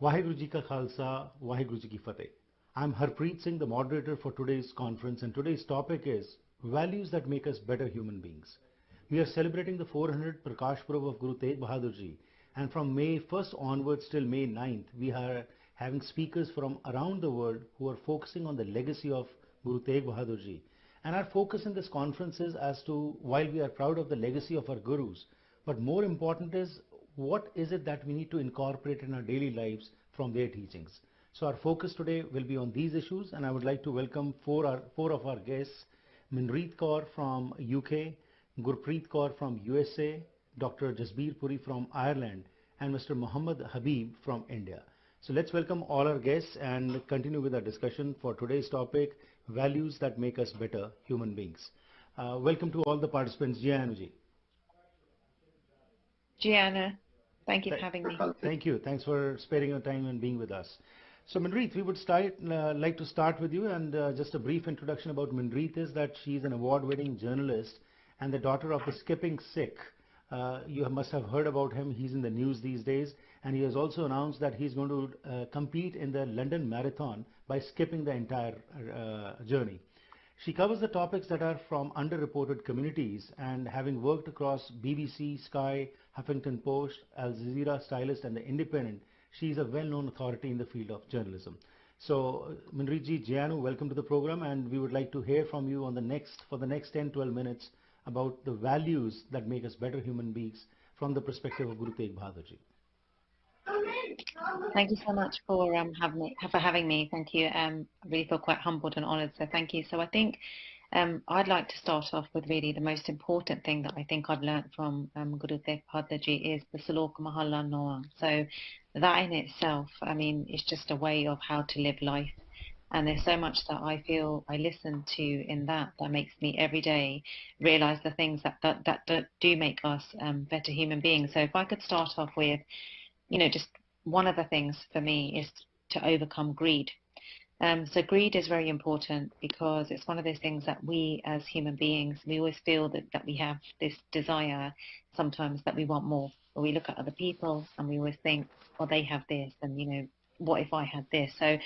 Waheguru Ji Ka Khalsa, Waheguru Ji Ki Fateh. I'm Harpreet Singh, the moderator for today's conference, and today's topic is values that make us better human beings. We are celebrating the 400th Prakash Purab of Guru Tegh Bahadur Ji, and from May 1st onwards till May 9th, we are having speakers from around the world who are focusing on the legacy of Guru Tegh Bahadur Ji. And our focus in this conference is as to, while we are proud of the legacy of our gurus, but more important is what is it that we need to incorporate in our daily lives from their teachings. So our focus today will be on these issues, and I would like to welcome four of our guests: Minreet Kaur from UK, Gurpreet Kaur from USA, Dr. Jasbir Puri from Ireland, and Mr. Muhammad Habib from India. So let's welcome all our guests and continue with our discussion for today's topic: values that make us better human beings. Welcome to all the participants. Ji Anuji. Gianna, thank you for having me. Thank you. Thanks for sparing your time and being with us. So Minreet, we would like to start with you, and just a brief introduction about Minreet is that she's an award-winning journalist and the daughter of the skipping Sikh. You must have heard about him. He's in the news these days, and he has also announced that he's going to compete in the London Marathon by skipping the entire journey. She covers the topics that are from underreported communities, and having worked across BBC, Sky, Huffington Post, Al Jazeera, Stylist, and The Independent, she is a well-known authority in the field of journalism. So, Minreet ji, Jayanu, welcome to the program, and we would like to hear from you on for the next 10-12 minutes about the values that make us better human beings from the perspective of Guru Tegh Bahadur ji. Thank you so much for having me. Thank you. I really feel quite humbled and honoured. So thank you. So I think I'd like to start off with really the most important thing that I think I've learned from Guru Tegh Bahadur Ji is the Salok Mahalla Noa. So that in itself, I mean, is just a way of how to live life. And there's so much that I feel I listen to in that makes me every day realise the things that do make us better human beings. So if I could start off with, just one of the things for me is to overcome greed. So greed is very important because it's one of those things that we as human beings, we always feel that we have this desire sometimes that we want more. Or we look at other people and we always think, well, they have this, and what if I had this? So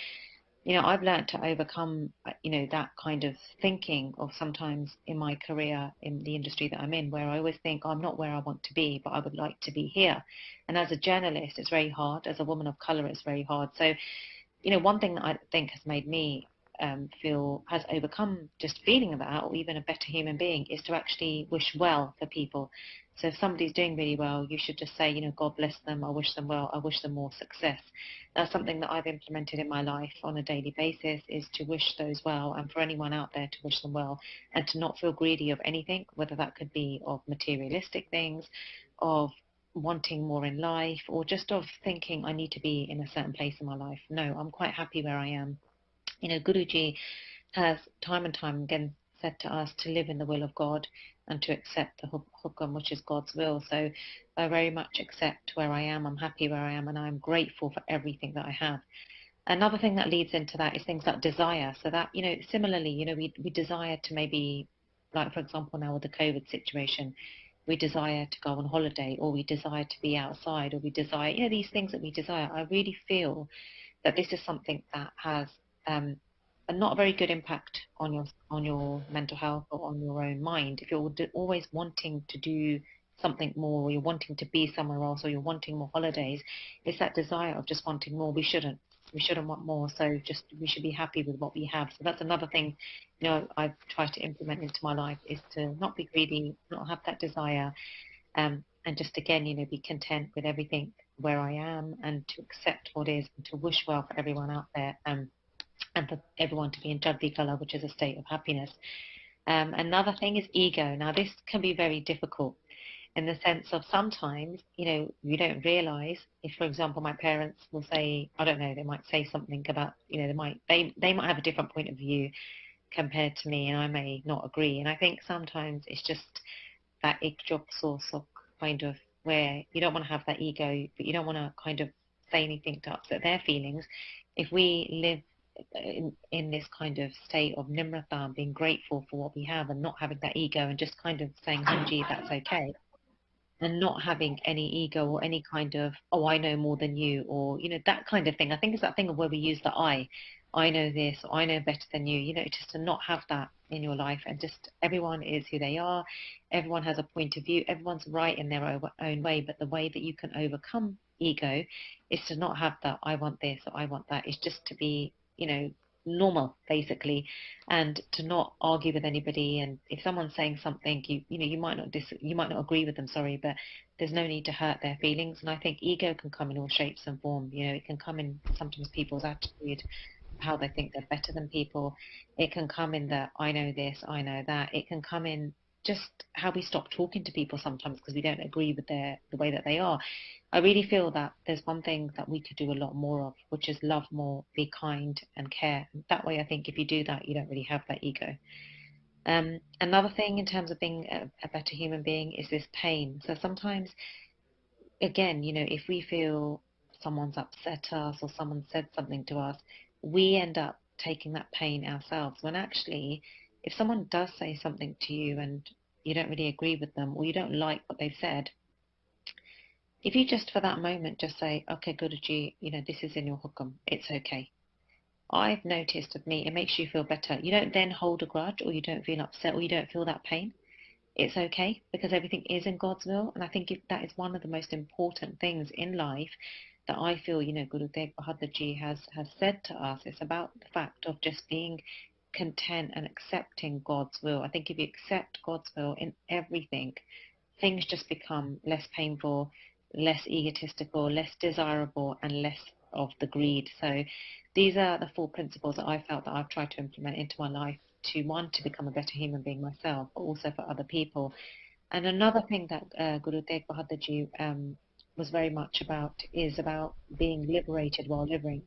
I've learned to overcome, that kind of thinking of sometimes in my career in the industry that I'm in, where I always think I'm not where I want to be, but I would like to be here. And as a journalist, it's very hard. As a woman of color, it's very hard. So, one thing that I think has made me has overcome just feeling that, or even a better human being, is to actually wish well for people. So if somebody's doing really well, you should just say, God bless them, I wish them well, I wish them more success. That's something that I've implemented in my life on a daily basis, is to wish those well, and for anyone out there to wish them well, and to not feel greedy of anything, whether that could be of materialistic things, of wanting more in life, or just of thinking I need to be in a certain place in my life. No, I'm quite happy where I am. Guruji has time and time again said to us to live in the will of God and to accept the hukam, which is God's will. So I very much accept where I am. I'm happy where I am, and I'm grateful for everything that I have. Another thing that leads into that is things like desire. So that, similarly, we desire to maybe, like for example, now with the COVID situation, we desire to go on holiday, or we desire to be outside, or we desire, these things that we desire. I really feel that this is something that has a not very good impact on your mental health or on your own mind. If you're always wanting to do something more, or you're wanting to be somewhere else, or you're wanting more holidays, it's that desire of just wanting more. We shouldn't want more. So we should be happy with what we have. So that's another thing, I've tried to implement into my life, is to not be greedy, not have that desire, and just again, be content with everything where I am, and to accept what is, and to wish well for everyone out there, and for everyone to be in Jagdi Kala, which is a state of happiness. Another thing is ego. Now, this can be very difficult in the sense of sometimes, you don't realize if, for example, my parents will say, I don't know, they might say something about, they might have a different point of view compared to me, and I may not agree. And I think sometimes it's just that job source of kind of where you don't want to have that ego, but you don't want to kind of say anything to upset their feelings. If we live in this kind of state of nimrata, and being grateful for what we have, and not having that ego, and just kind of saying, Hanji, that's okay. and not having any ego or any kind of, oh, I know more than you, or that kind of thing. I think it's that thing of where we use the I know this, or I know better than you, just to not have that in your life, and just everyone is who they are, everyone has a point of view, everyone's right in their own way, but the way that you can overcome ego is to not have that I want this or I want that. It's just to be, normal, basically, and to not argue with anybody. And if someone's saying something, you might not you might not agree with them, sorry, but there's no need to hurt their feelings. And I think ego can come in all shapes and form. It can come in sometimes people's attitude, how they think they're better than people. It can come in the I know this, I know that. It can come in just how we stop talking to people sometimes because we don't agree with the way that they are. I really feel that there's one thing that we could do a lot more of, which is love more, be kind, and care. That way, I think if you do that, you don't really have that ego. Another thing in terms of being a better human being is this pain. So sometimes, again, if we feel someone's upset us or someone said something to us, we end up taking that pain ourselves. When actually, if someone does say something to you and you don't really agree with them or you don't like what they've said, if you just for that moment just say, okay, Guruji, this is in your hukum, it's okay. I've noticed with me, it makes you feel better. You don't then hold a grudge or you don't feel upset or you don't feel that pain. It's okay because everything is in God's will. And I think if that is one of the most important things in life that I feel, Guru Tegh Bahadur Ji has said to us. It's about the fact of just being content and accepting God's will. I think if you accept God's will in everything, things just become less painful, less egotistical, less desirable, and less of the greed. So these are the four principles that I felt that I've tried to implement into my life to one, to become a better human being myself, but also for other people. And another thing that Guru Tegh Bahadur Ji was very much about is about being liberated while living.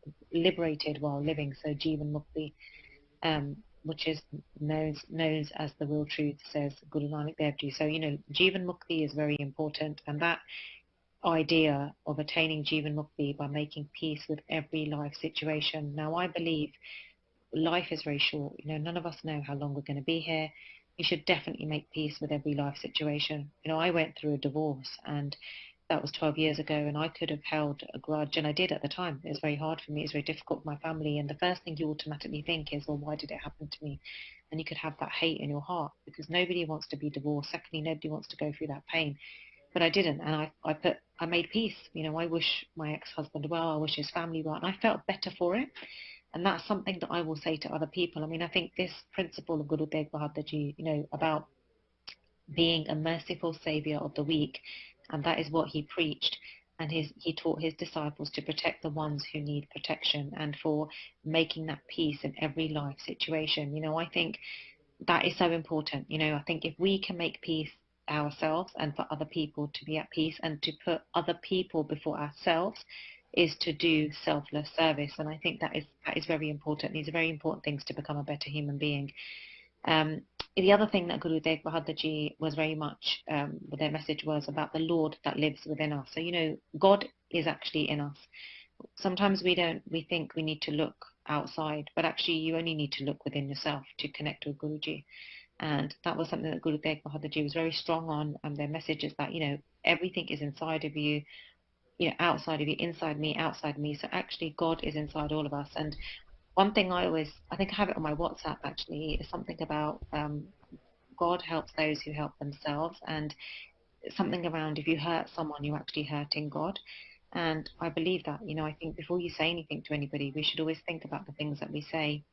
So Jivan Mukti, which is known as the real truth, says Guru Nanak Dev Ji. So Jivan Mukti is very important, and that idea of attaining Jivan Mukti by making peace with every life situation. Now, I believe life is very short. None of us know how long we're going to be here. You should definitely make peace with every life situation. I went through a divorce and that was 12 years ago, and I could have held a grudge, and I did at the time. It was very hard for me. It was very difficult for my family. And the first thing you automatically think is, well, why did it happen to me? And you could have that hate in your heart because nobody wants to be divorced. Secondly, nobody wants to go through that pain. But I didn't, and I made peace. I wish my ex-husband well. I wish his family well, and I felt better for it. And that's something that I will say to other people. I mean, I think this principle of Guru Tegh Bahadur Ji, about being a merciful savior of the weak, and that is what he preached. And he taught his disciples to protect the ones who need protection and for making that peace in every life situation. I think that is so important. I think if we can make peace ourselves and for other people to be at peace and to put other people before ourselves is to do selfless service. And I think that is very important. These are very important things to become a better human being. Um, the other thing that Guru Tegh Bahadur Ji was very much, their message was about the Lord that lives within us. So, God is actually in us. Sometimes we think we need to look outside, but actually you only need to look within yourself to connect with Guruji. And that was something that Guru Tegh Bahadur Ji was very strong on. And their message is that, everything is inside of you, outside of you, inside me, outside me. So actually God is inside all of us. And one thing I think I have it on my WhatsApp actually, is something about God helps those who help themselves. And something around if you hurt someone, you're actually hurting God. And I believe that, I think before you say anything to anybody, we should always think about the things that we say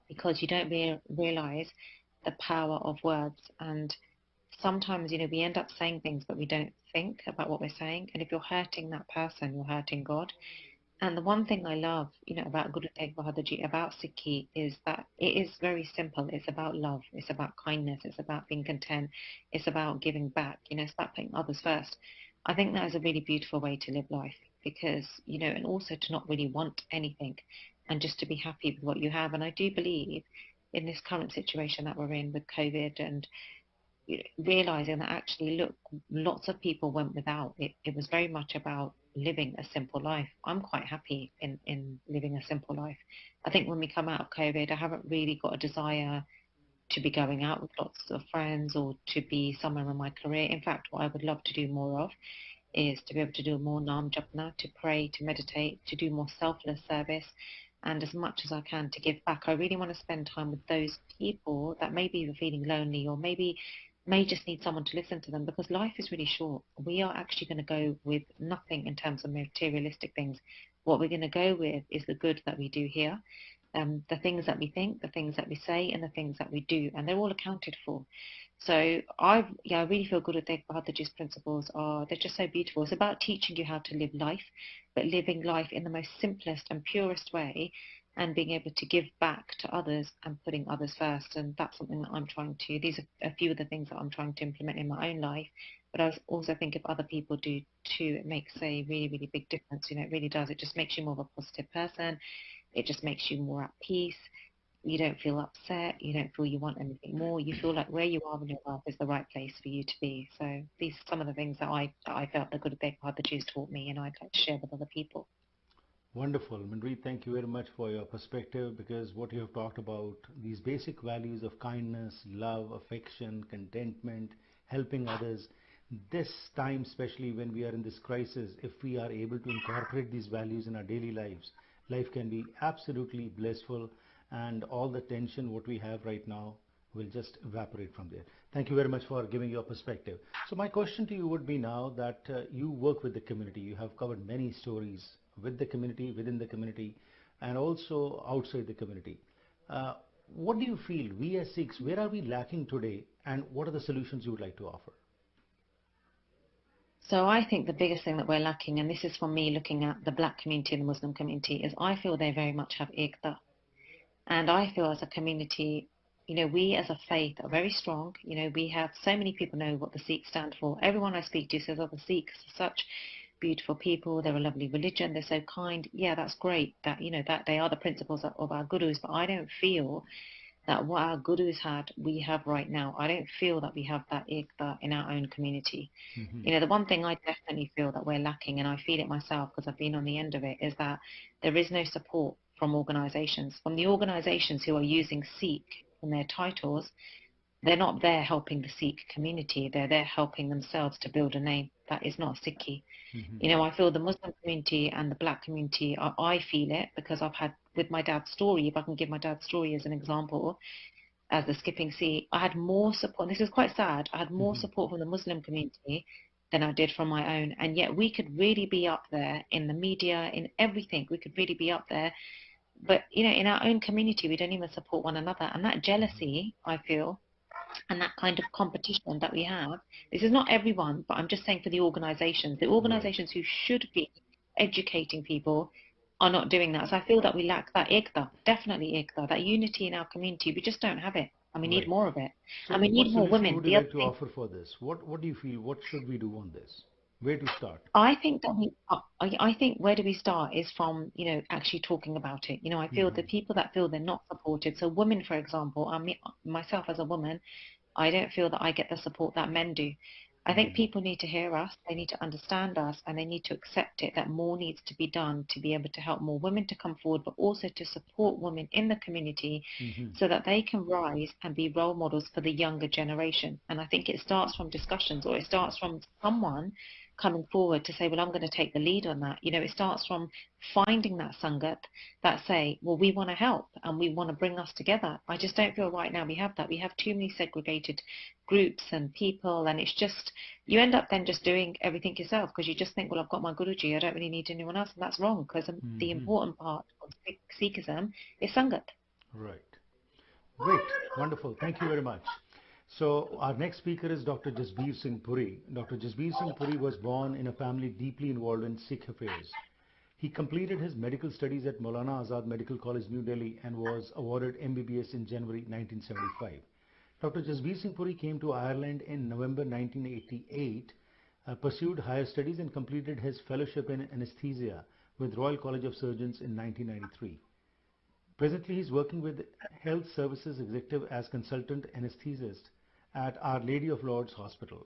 because you don't realize the power of words. And sometimes, we end up saying things, but we don't think about what we're saying. And if you're hurting that person, you're hurting God. And the one thing I love, about Guru Tegh Bahadur Ji, about Sikhi, is that it is very simple. It's about love. It's about kindness. It's about being content. It's about giving back. It's about putting others first. I think that is a really beautiful way to live life because, and also to not really want anything and just to be happy with what you have. And I do believe in this current situation that we're in with COVID and realizing that actually, look, lots of people went without. It was very much about living a simple life. I'm quite happy in living a simple life. I think when we come out of COVID, I haven't really got a desire to be going out with lots of friends or to be somewhere in my career. In fact, what I would love to do more of is to be able to do more nam japna, to pray, to meditate, to do more selfless service, and as much as I can to give back. I really want to spend time with those people that maybe are feeling lonely or maybe may just need someone to listen to them, because life is really short. We are actually going to go with nothing in terms of materialistic things. What we're going to go with is the good that we do here, the things that we think, the things that we say, and the things that we do, and they're all accounted for. So I really feel good at Bahadurji's principles are, they're just so beautiful. It's about teaching you how to live life, but living life in the most simplest and purest way, and being able to give back to others and putting others first. And that's something that I'm trying to. These are a few of the things that I'm trying to implement in my own life. But I also think if other people do too, it makes a really, really big difference. You know, it really does. It just makes you more of a positive person. It just makes you more at peace. You don't feel upset. You don't feel you want anything more. You feel like where you are in your life is the right place for you to be. So these are some of the things that I felt the good Big the Jews taught me, and I'd like to share with other people. Wonderful. Manpreet, thank you very much for your perspective, because what you have talked about, these basic values of kindness, love, affection, contentment, helping others, this time, especially when we are in this crisis, if we are able to incorporate these values in our daily lives, life can be absolutely blissful, and all the tension what we have right now will just evaporate from there. Thank you very much for giving your perspective. So my question to you would be now that you work with the community, you have covered many stories with the community, within the community, and also outside the community. Uh, what do you feel we as Sikhs, where are we lacking today, and what are the solutions you would like to offer? So I think the biggest thing that we're lacking, and this is from me looking at the black community and the Muslim community, is I feel they very much have iqda. And I feel as a community, we as a faith are very strong. We have so many people know what the Sikhs stand for. Everyone I speak to says, oh, the Sikhs are such beautiful people. They're a lovely religion. They're so kind. Yeah, that's great that, that they are the principles of our gurus. But I don't feel that what our gurus had, we have right now. I don't feel that we have that ikta in our own community. Hmm. The one thing I definitely feel that we're lacking, and I feel it myself because I've been on the end of it, is that there is no support from organizations, from the organizations who are using Sikh in their titles. They're not there helping the Sikh community. They're there helping themselves to build a name. That is not Sikhi. Hmm. I feel the Muslim community and the black community, I feel it because I've had, with my dad's story, if I can give my dad's story as an example, as the skipping sea, I had more support. This is quite sad. I had more Hmm. support from the Muslim community than I did from my own. And yet we could really be up there in the media, in everything. We could really be up there. But, in our own community, we don't even support one another. And that jealousy, I feel, and that kind of competition that we have, this is not everyone, but I'm just saying for the Right. organizations who should be educating people are not doing that. So I feel that we lack that ikta, definitely ikta, that unity in our community. We just don't have it, and we need Right. more of it. So And we what need more solution women. would you The other like to thing, offer for this? What do you feel? What should we do on this? Where to start? I think that I think where do we start is from, actually talking about it. I feel the Hmm. people that feel they're not supported. So women, for example, myself as a woman, I don't feel that I get the support that men do. I think Hmm. people need to hear us, they need to understand us, and they need to accept it that more needs to be done to be able to help more women to come forward, but also to support women in the community Hmm. so that they can rise and be role models for the younger generation. And I think it starts from discussions, or it starts from someone coming forward to say, well, I'm going to take the lead on that. It starts from finding that sangat that say, well, we want to help and we want to bring us together. I just don't feel right now we have that. We have too many segregated groups and people, and it's just, you end up then just doing everything yourself because you just think, well, I've got my Guruji, I don't really need anyone else. And that's wrong, because the Hmm. important part of Sikhism is sangat. Right. Great. Wonderful. Thank you very much. So our next speaker is Dr. Jasbir Singh Puri. Dr. Jasbir Singh Puri was born in a family deeply involved in Sikh affairs. He completed his medical studies at Maulana Azad Medical College, New Delhi, and was awarded MBBS in January 1975. Dr. Jasbir Singh Puri came to Ireland in November 1988, pursued higher studies, and completed his fellowship in anesthesia with Royal College of Surgeons in 1993. Presently, he is working with Health Services Executive as consultant anesthetist at Our Lady of Lords Hospital.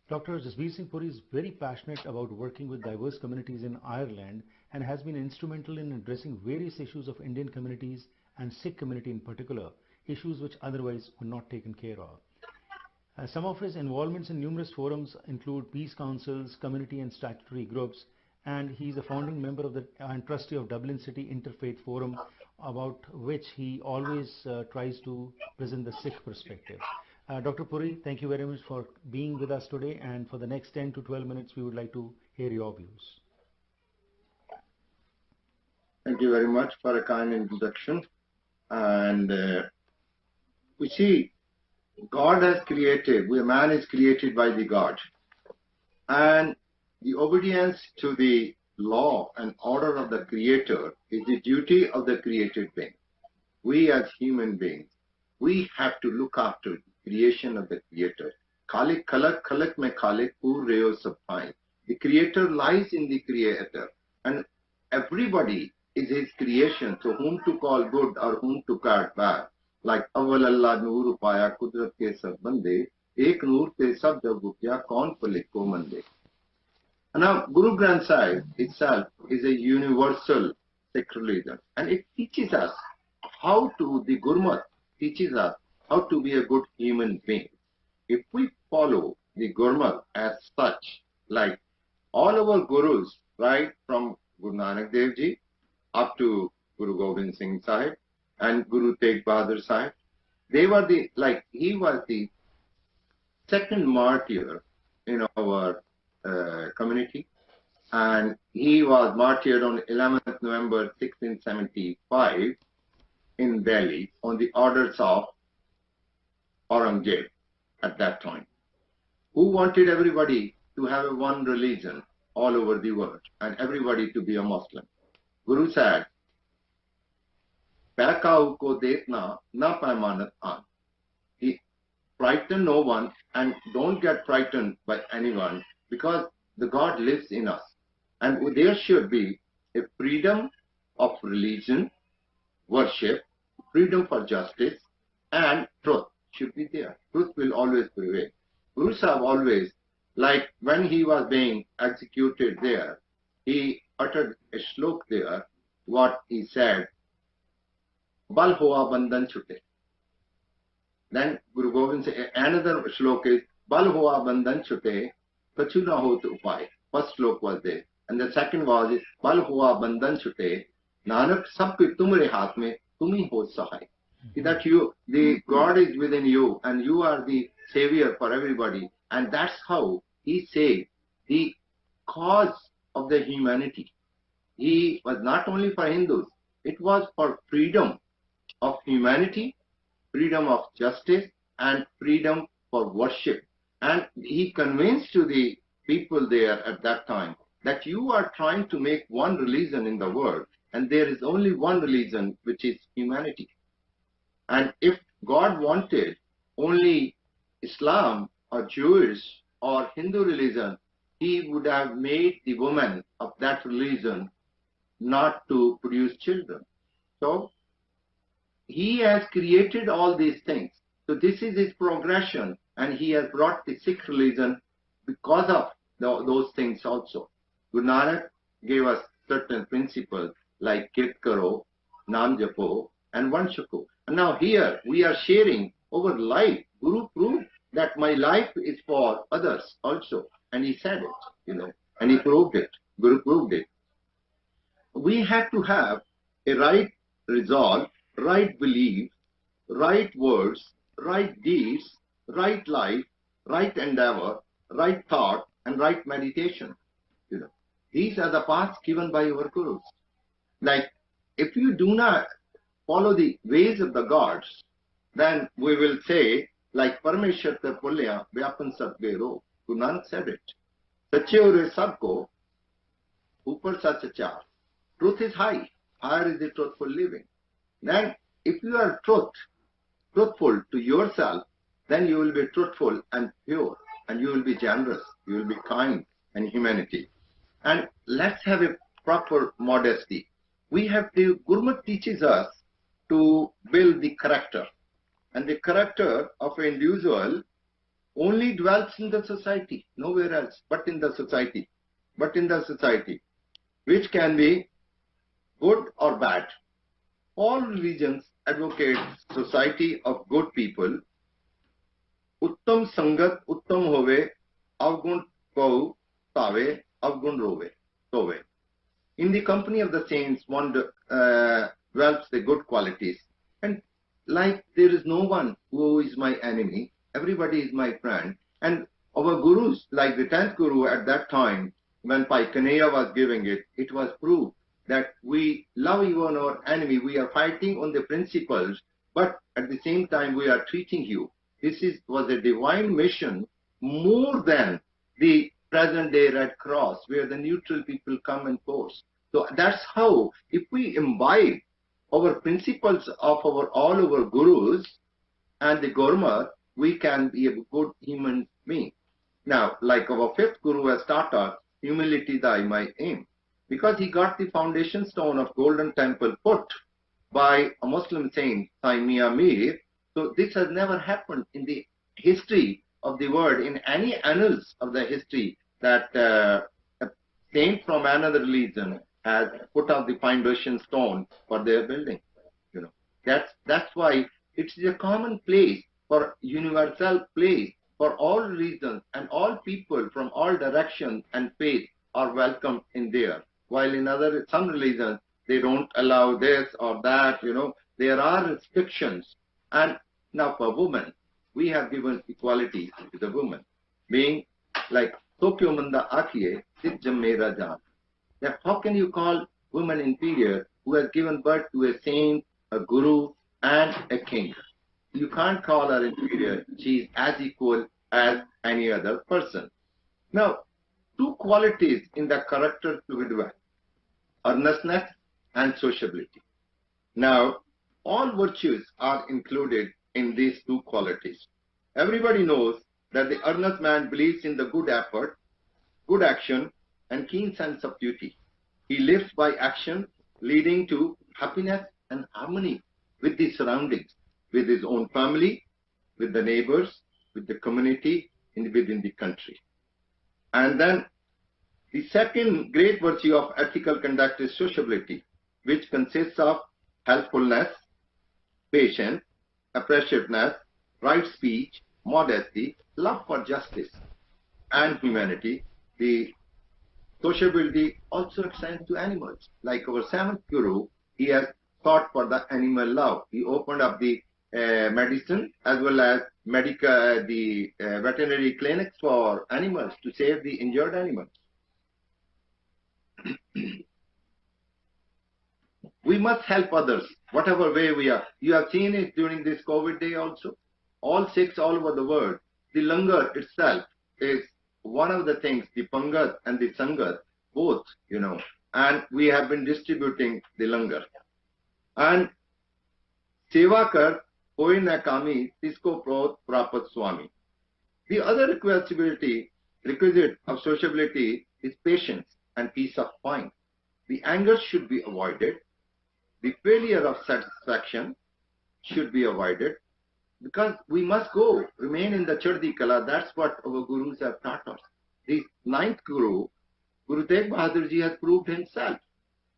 Dr. Jasbir Singh Puri is very passionate about working with diverse communities in Ireland and has been instrumental in addressing various issues of Indian communities and Sikh community in particular issues which otherwise were not taken care of. Some of his involvements in numerous forums include peace councils, community and statutory groups, and he's a founding member of the and trustee of Dublin City Interfaith Forum, about which he always tries to present the Sikh perspective. Dr. Puri, thank you very much for being with us today, and for the next 10 to 12 minutes we would like to hear your views. Thank you very much for a kind introduction. And we see God has created, man is created by the God. And the obedience to the law and order of the Creator is the duty of the created being. We as human beings, we have to look after the creation of the Creator. Khalik khalak, khalak mein khalik, pur reo sabhai. The Creator lies in the Creator. And everybody is His creation, so whom to call good or whom to call bad. Like awal Allah noor upaya kudrat ke sab bande, ek noor pe sab jab gutya kaun palik ko mande. And now Guru Granth Sahib itself is a universal Sikh religion, and it teaches us how to, the Gurmat teaches us how to be a good human being. If we follow the Gurmat as such, like all our Gurus, right from Guru Nanak Dev Ji up to Guru Gobind Singh Sahib and Guru Tegh Bahadur Sahib, they were he was the second martyr in our community, and he was martyred on 11th November 1675 in Delhi on the orders of Aurangzeb at that time, who wanted everybody to have a one religion all over the world and everybody to be a Muslim. Guru said, Paikau ko detna na paimanat aan. He frighten no one and don't get frightened by anyone, because the God lives in us. And there should be a freedom of religion, worship, freedom for justice, and truth should be there. Truth will always prevail. Guru Sahib always, like when he was being executed there, he uttered a shlok there, what he said, Bal hoa bandhan chute. Then Guru Gobind said, another shlok is, Bal hoa bandhan chute, kachu na ho to upay. First shlok was there. And the second was, Bal hoa bandhan chute, Nanak sab ke tumre haath mein, tumi ho sahai. That the God is within you and you are the savior for everybody. And that's how he saved the cause of the humanity. He was not only for Hindus, it was for freedom of humanity, freedom of justice, and freedom for worship. And he convinced to the people there at that time that you are trying to make one religion in the world, and there is only one religion, which is humanity. And if God wanted only Islam or Jewish or Hindu religion, He would have made the women of that religion not to produce children. So He has created all these things. So this is His progression, and He has brought the Sikh religion because of those things also. Guru Nanak gave us certain principles like Kirt Karo, Naam Japo, and Vanshako. And now here we are sharing our life. Guru proved that my life is for others also. And he said it, and he proved it. Guru proved it. We have to have a right resolve, right belief, right words, right deeds, right life, right endeavor, right thought, and right meditation. These are the paths given by our Gurus. Like, if you do not follow the ways of the gods, then we will say, like Parameshwar te pulya vyapan sadvero. Guru Nanak said it. Sache ure sabko, upar sach achar. Truth is high. Higher is the truthful living. Then, if you are truthful to yourself, then you will be truthful and pure, and you will be generous, you will be kind and humanity. And let's have a proper modesty. We have to, Gurmat teaches us to build the character. And the character of an individual only dwells in the society, nowhere else, but in the society. But in the society, which can be good or bad. All religions advocates society of good people. Uttam sangat uttam hove, avgun kau tave, avgun rove, tove. In the company of the saints, one develops the good qualities. And like there is no one who is my enemy, everybody is my friend. And our gurus, like the 10th guru at that time, when Pai Kanhaiya was giving it, it was proved that we love even our enemy. We are fighting on the principles, but at the same time we are treating you. Was a divine mission more than the present day Red Cross, where the neutral people come and pose. So that's how, if we imbibe our principles of all our gurus and the Gurmat, we can be a good human being. Now, like our 5th guru has taught us, humility thy my aim. Because he got the foundation stone of Golden Temple put by a Muslim saint, Saimiya Mir. So this has never happened in the history of the world, in any annals of the history, that a saint from another religion has put up the foundation stone for their building. You know, that's why it's a common place, for universal place for all religions, and all people from all directions and faith are welcome in there. While in some religions they don't allow this or that. There are restrictions. And now for women, we have given equality to the women, being like Tokyo Manda Akiye, Sijjam Mera Jaan. That how can you call women inferior who has given birth to a saint, a guru, and a king? You can't call her inferior. She is as equal as any other person. Now, 2 qualities in the character to be developed: earnestness and sociability. Now, all virtues are included in these 2 qualities. Everybody knows that the earnest man believes in the good effort, good action, and keen sense of duty. He lives by action, leading to happiness and harmony with the surroundings, with his own family, with the neighbors, with the community, and within the country. And then the second great virtue of ethical conduct is sociability, which consists of helpfulness, patience, appreciativeness, right speech, modesty, love for justice, and humanity. The sociability also extends to animals. Like our 7th guru, he has thought for the animal love. He opened up the medicine as well as the veterinary clinics for animals to save the injured animals. We must help others, whatever way we are. You have seen it during this COVID day also. All Sikhs all over the world, the langar itself is one of the things, the pangat and the sangat, both, and we have been distributing the langar. And seva kar koi na kami, tisko prapat swami. The other requisite of sociability is patience and peace of mind. The anger should be avoided. The failure of satisfaction should be avoided, because we must remain in the Chardi Kala. That's what our gurus have taught us. The 9th guru, Guru Tegh Bahadur Ji, has proved himself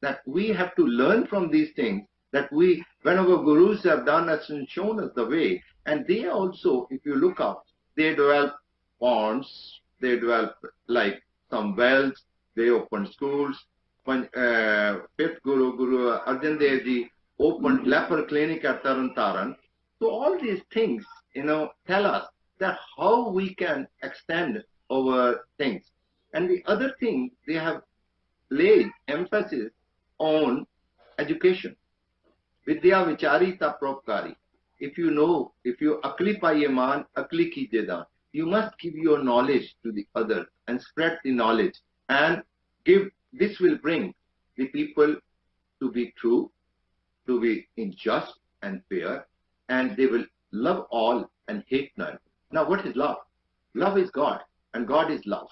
that we have to learn from these things, that when our gurus have done us and shown us the way, and they also, if you look up, they develop ponds, they develop like some wells, they open schools. When 5th Guru Arjan Dev Ji opened leper clinic at Taran Taran. So all these things, tell us that how we can extend our things. And the other thing, they have laid emphasis on education. Vidya vichari ta propkari. If you akli paye man, akli ki jeda. You must give your knowledge to the other and spread the knowledge, and this will bring the people to be true, to be just and fair, and they will love all and hate none. Now, what is love? Love is God, and God is love.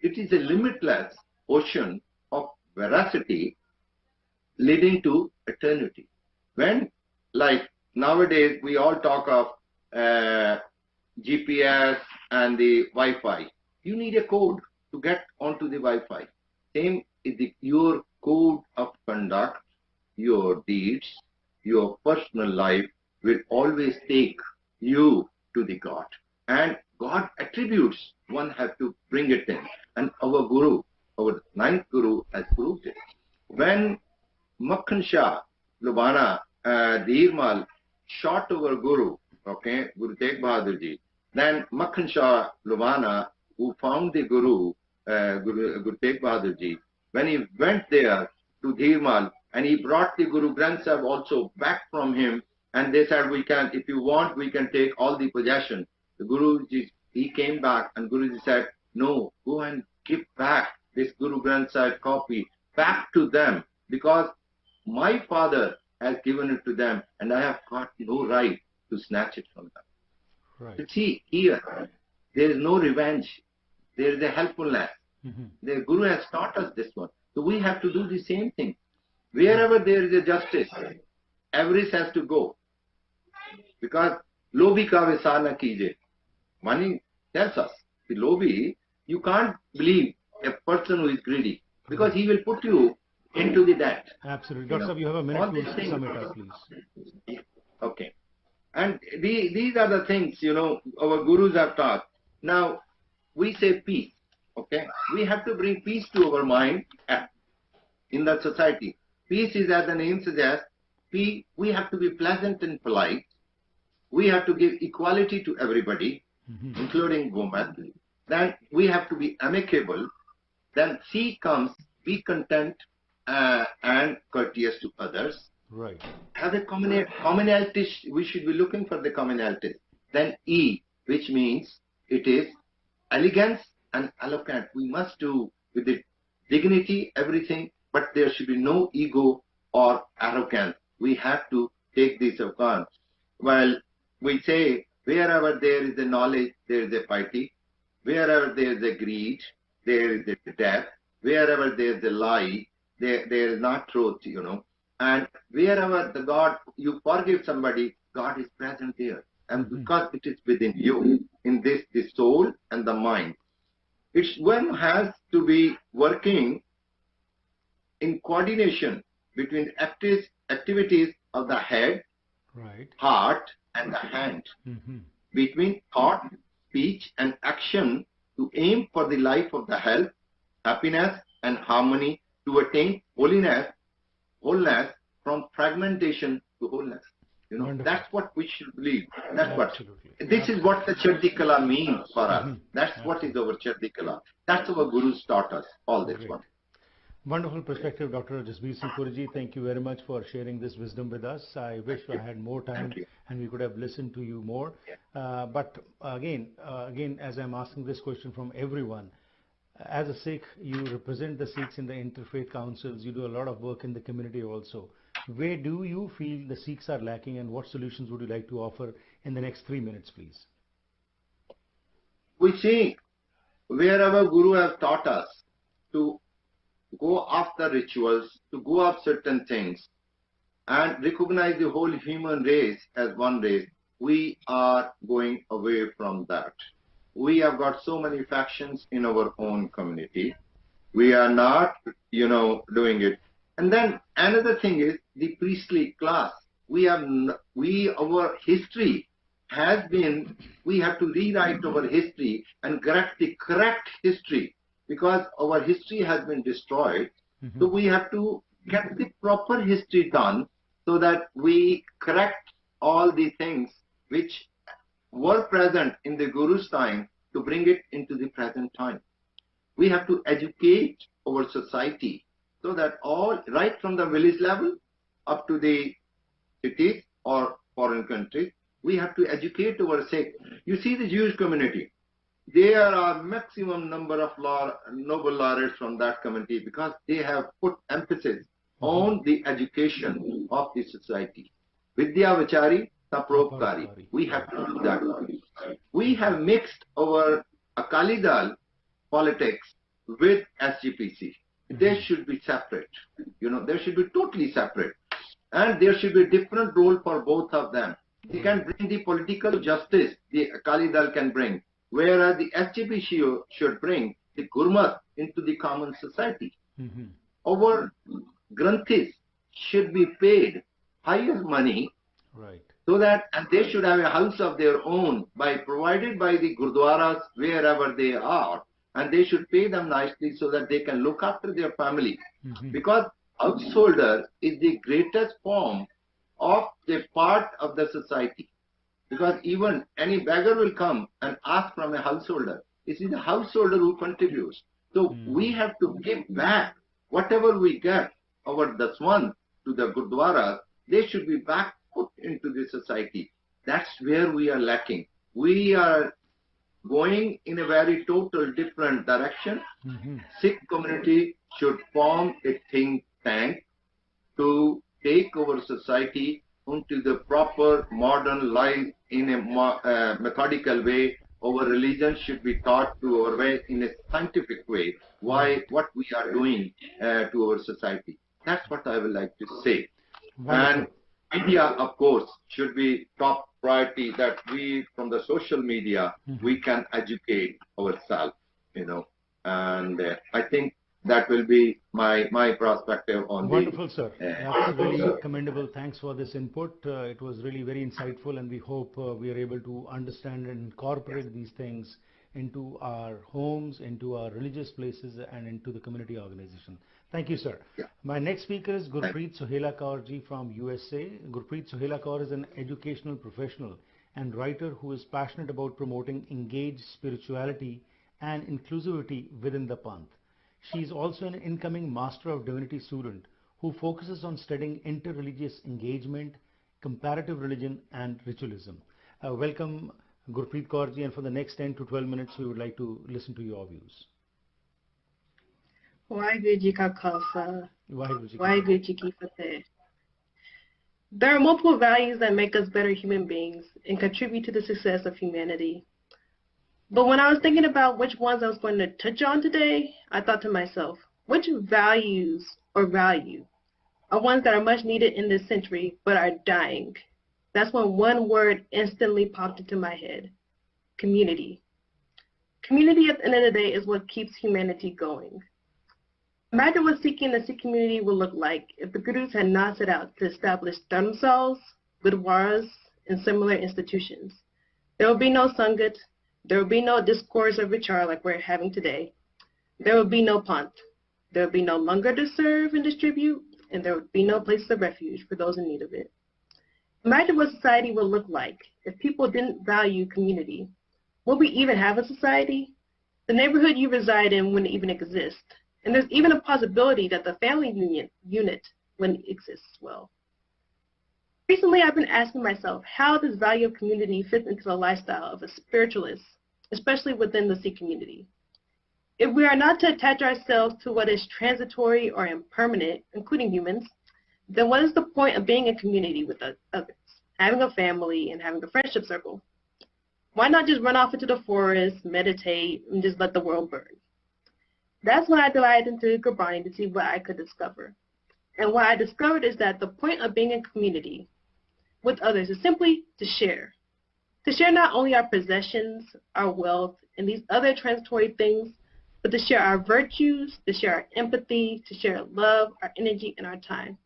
It is a limitless ocean of veracity leading to eternity. When, like nowadays, we all talk of GPS and the Wi-Fi. You need a code to get onto the Wi-Fi. Same is your code of conduct, your deeds, your personal life will always take you to the God. And God attributes, one have to bring it in. And our Guru, our ninth Guru has proved it. When Makhan Shah, Lubana, Dheermal shot our Guru, okay, Guru Tegh Bahadur Ji, then Makhan Shah, Lubana, who found the Guru, Guru Tegh Bahadur Ji, when he went there to Dheermal and he brought the Guru Granth Sahib also back from him, and they said, we can, if you want, we can take all the possession. The Guruji, he came back and Guruji said, no, go and give back this Guru Granth Sahib copy back to them, because my father has given it to them and I have got no right to snatch it from them. Right. You see, here, there is no revenge. There is a helpfulness. The Guru has taught us this one. So we have to do the same thing. Wherever there is a justice, avarice has to go. Because lobi ka visar na kije. Money tells us, the lobi, you can't believe a person who is greedy, because he will put you into the debt. Absolutely. Dr. Sahib, you have a minute to sum it up, please. Okay. And these are the things, our Gurus have taught. Now, we say peace. Okay. We have to bring peace to our mind in the society. Peace is, as the name suggests, we have to be pleasant and polite. We have to give equality to everybody, including women. Then we have to be amicable. Then C comes, be content and courteous to others. Right. Have a commonality. We should be looking for the commonality. Then E, which means it is elegance and eloquent. We must do with the dignity, everything, but there should be no ego or arrogance. We have to take this account. Well, we say, wherever there is a knowledge, there is a piety. Wherever there is a greed, there is a death. Wherever there is a lie, there is not truth, And wherever the God, you forgive somebody, God is present there. And because it is within you, in this, the soul and the mind, one has to be working in coordination between activities of the head, right, heart, and the hand, between thought, speech, and action to aim for the life of the health, happiness, and harmony, to attain wholeness from fragmentation to wholeness. That's what we should believe. That's Absolutely. This is what the Chardi Kala means for us. That's what is our Chardi Kala. That's our Gurus taught us, all this one. Wonderful perspective, Dr. Jasbir Singh Puri. Thank you very much for sharing this wisdom with us. I wish I had more time and we could have listened to you more. But again, as I'm asking this question from everyone, as a Sikh, you represent the Sikhs in the interfaith councils. You do a lot of work in the community also. Where do you feel the Sikhs are lacking, and what solutions would you like to offer in the next 3 minutes, please? We see wherever Guru has taught us to go after rituals, to go up certain things, and recognize the whole human race as one race, we are going away from that. We have got so many factions in our own community. We are not, doing it. And then another thing is the priestly class. Our history has been, we have to rewrite our history and correct the correct history, because our history has been destroyed. So we have to get the proper history done so that we correct all the things which were present in the Guru's time to bring it into the present time. We have to educate our society so that all, right from the village level up to the cities or foreign countries, we have to educate our Sikh. You see the Jewish community, there are maximum number of noble laureates from that community, because they have put emphasis on the education of the society. Vidya Vachari, Tapropkari. We have to do that. We have mixed our Akali Dal politics with SGPC. They should be separate. They should be totally separate. And there should be a different role for both of them. They can bring the political justice, the Akali Dal can bring, whereas the SGPC should bring the Gurmat into the common society. Our Granthis should be paid hire money Right. so that, and they should have a house of their own provided by the gurdwaras wherever they are, and they should pay them nicely so that they can look after their family. Because householder is the greatest form of the part of the society. Because even any beggar will come and ask from a householder. It is the householder who contributes. So we have to give back whatever we get, our daswan, to the gurdwaras. They should be back put into the society. That's where we are lacking. We are going in a very total different direction. Sikh community should form a think tank to take our society into the proper modern life in a methodical way. Our religion should be taught to our way in a scientific way. Why, what we are doing to our society. That's what I would like to say. Wonderful. And media, of course, should be top priority, that we, from the social media, we can educate ourselves, and I think that will be my perspective on Wonderful, sir. That's really commendable. Thanks for this input. It was really very insightful, and we hope we are able to understand and incorporate these things into our homes, into our religious places, and into the community organization. Thank you, sir. Yeah. My next speaker is Gurpreet Sohela Kaur ji from USA. Gurpreet Sohela Kaur is an educational professional and writer who is passionate about promoting engaged spirituality and inclusivity within the Panth. She is also an incoming Master of Divinity student who focuses on studying interreligious engagement, comparative religion, and ritualism. Welcome, Gurpreet Kaur ji, and for the next 10 to 12 minutes, we would like to listen to your views. Waheguru Ji Ka Khalsa, Waheguru Ji Ki Waheguru Ji Ki Fateh. There are multiple values that make us better human beings and contribute to the success of humanity. But when I was thinking about which ones I was going to touch on today, I thought to myself, which values or value are ones that are much needed in this century but are dying? That's when one word instantly popped into my head: community. Community, at the end of the day, is what keeps humanity going. Imagine what Sikh and the Sikh community would look like if the Gurus had not set out to establish dharmsalas, gurdwaras, and similar institutions. There would be no sangat. There would be no discourse or vichar like we're having today. There would be no panth. There would be no langar to serve and distribute, and there would be no places of refuge for those in need of it. Imagine what society would look like if people didn't value community. Would we even have a society? The neighborhood you reside in wouldn't even exist. And there's even a possibility that the family unit wouldn't exist as well. Recently, I've been asking myself how this value of community fits into the lifestyle of a spiritualist, especially within the Sikh community. If we are not to attach ourselves to what is transitory or impermanent, including humans, then what is the point of being in community with others, having a family, and having a friendship circle? Why not just run off into the forest, meditate, and just let the world burn? That's when I dived into Gurbani to see what I could discover. And what I discovered is that the point of being in community with others is simply to share. To share not only our possessions, our wealth, and these other transitory things, but to share our virtues, to share our empathy, to share love, our energy, and our time.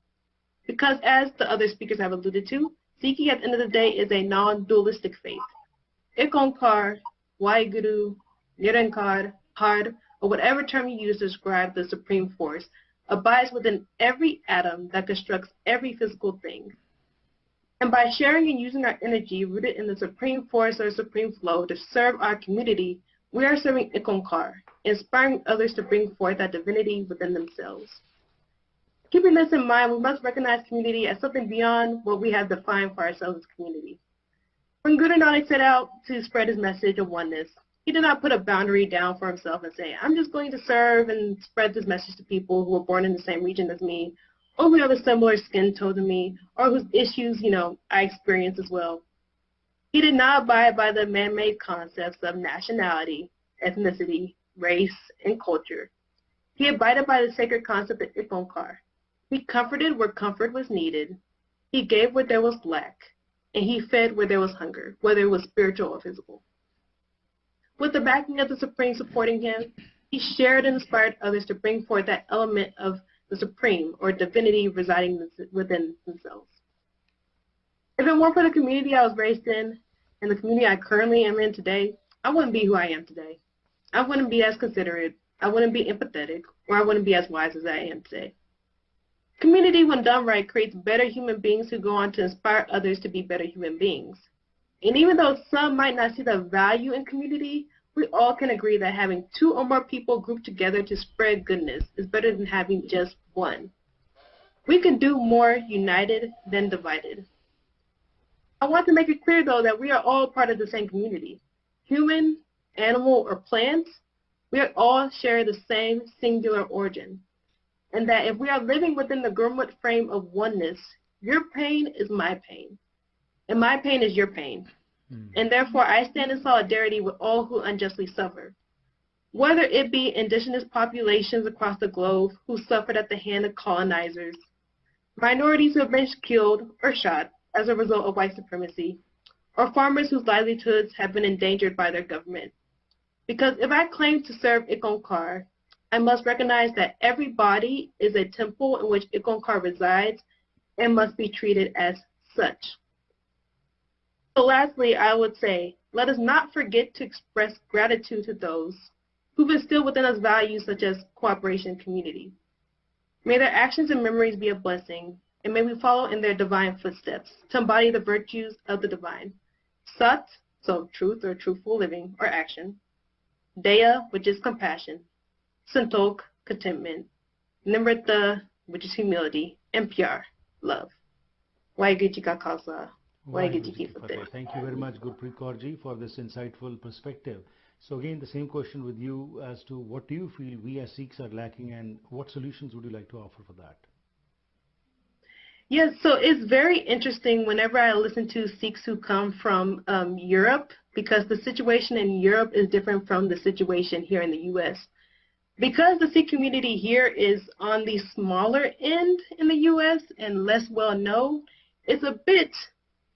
Because as the other speakers have alluded to, Sikhi at the end of the day is a non-dualistic faith. Ek Onkar, Waheguru, Nirankar, Had, or whatever term you use to describe the supreme force, abides within every atom that constructs every physical thing. And by sharing and using our energy rooted in the supreme force or supreme flow to serve our community, we are serving Ikonkar, inspiring others to bring forth that divinity within themselves. Keeping this in mind, we must recognize community as something beyond what we have defined for ourselves as community. When Guru Nanak set out to spread his message of oneness, he did not put a boundary down for himself and say, I'm just going to serve and spread this message to people who were born in the same region as me, or who have a similar skin tone to me, or whose issues, I experience as well. He did not abide by the man-made concepts of nationality, ethnicity, race, and culture. He abided by the sacred concept of Ikonkar. He comforted where comfort was needed. He gave where there was lack, and he fed where there was hunger, whether it was spiritual or physical. With the backing of the Supreme supporting him, he shared and inspired others to bring forth that element of the Supreme or divinity residing within themselves. If it weren't for the community I was raised in and the community I currently am in today, I wouldn't be who I am today. I wouldn't be as considerate, I wouldn't be empathetic, or I wouldn't be as wise as I am today. Community, when done right, creates better human beings who go on to inspire others to be better human beings. And even though some might not see the value in community, we all can agree that having 2 or more people grouped together to spread goodness is better than having just one. We can do more united than divided. I want to make it clear, though, that we are all part of the same community. Human, animal, or plants, we all share the same singular origin. And that if we are living within the Gurmut frame of oneness, your pain is my pain, and my pain is your pain. And therefore, I stand in solidarity with all who unjustly suffer. Whether it be indigenous populations across the globe who suffered at the hand of colonizers, minorities who have been killed or shot as a result of white supremacy, or farmers whose livelihoods have been endangered by their government. Because if I claim to serve Ikonkar, I must recognize that every body is a temple in which Ikonkar resides and must be treated as such. So lastly, I would say, let us not forget to express gratitude to those who've instilled within us values such as cooperation and community. May their actions and memories be a blessing, and may we follow in their divine footsteps to embody the virtues of the divine. Sat, so truth or truthful living or action. Daya, which is compassion. Santok, contentment. Nimrata, which is humility. And Pyar, love. Waheguru Ji Ka Khalsa. Waheguru Ji Ki Fateh. Thank you very much, Gurpreet Kaur Ji, for this insightful perspective. So again, the same question with you as to what do you feel we as Sikhs are lacking, and what solutions would you like to offer for that? Yes, so it's very interesting whenever I listen to Sikhs who come from Europe, because the situation in Europe is different from the situation here in the U.S. Because the Sikh community here is on the smaller end in the U.S. and less well known, it's a bit